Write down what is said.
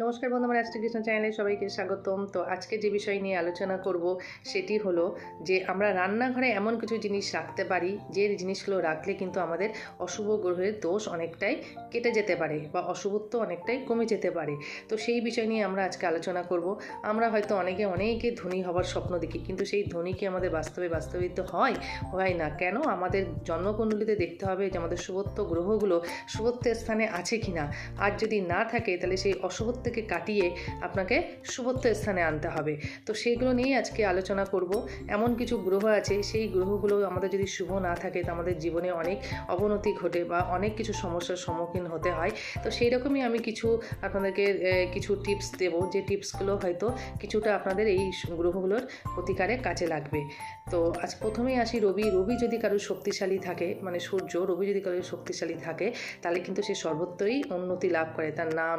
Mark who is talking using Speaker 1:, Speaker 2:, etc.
Speaker 1: নমস্কার বন্ধু, আমার শ্রীকৃষ্ণ চ্যানেলে সবাইকে স্বাগতম। তো আজকে যে বিষয় নিয়ে আলোচনা করব সেটি হলো যে আমরা রান্নাঘরে এমন কিছু জিনিস রাখতে পারি যে জিনিসগুলো রাখলে কিন্তু আমাদের অশুভ গ্রহের দোষ অনেকটাই কেটে যেতে পারে বা অশুভত্ব অনেকটাই কমে যেতে পারে। তো সেই বিষয় নিয়ে আমরা আজকে আলোচনা করব। আমরা হয়তো অনেকে ধনী হওয়ার স্বপ্ন দেখি, কিন্তু সেই ধনী কি আমাদের বাস্তবিত হয় না। কেন? আমাদের জন্মকুণ্ডলিতে দেখতে হবে যে আমাদের শুভত্ব গ্রহগুলো শুভত্বের স্থানে আছে কিনা। আর যদি না থাকে তাহলে সেই অশুভত্বকে কাটিয়ে আপনাকে শুভত্ব স্থানে আনতে হবে। তো সেইগুলো নিয়েই আজকে আলোচনা করব। এমন কিছু গ্রহ আছে, সেই গ্রহগুলো আমাদের যদি শুভ না থাকে তো আমাদের জীবনে অনেক অবনতি ঘটে বা অনেক কিছু সমস্যার সম্মুখীন হতে হয়। তো সেই রকমই আমি কিছু আপনাদেরকে কিছু টিপস দেব, যে টিপসগুলো হয়তো কিছুটা আপনাদের এই গ্রহগুলোর প্রতিকারে কাজে লাগবে। তো আজ প্রথমেই আসি রবি যদি কারোর শক্তিশালী থাকে, মানে সূর্য রবি যদি কারোর শক্তিশালী থাকে তাহলে কিন্তু সে সর্বত্রই উন্নতি লাভ করে। তার নাম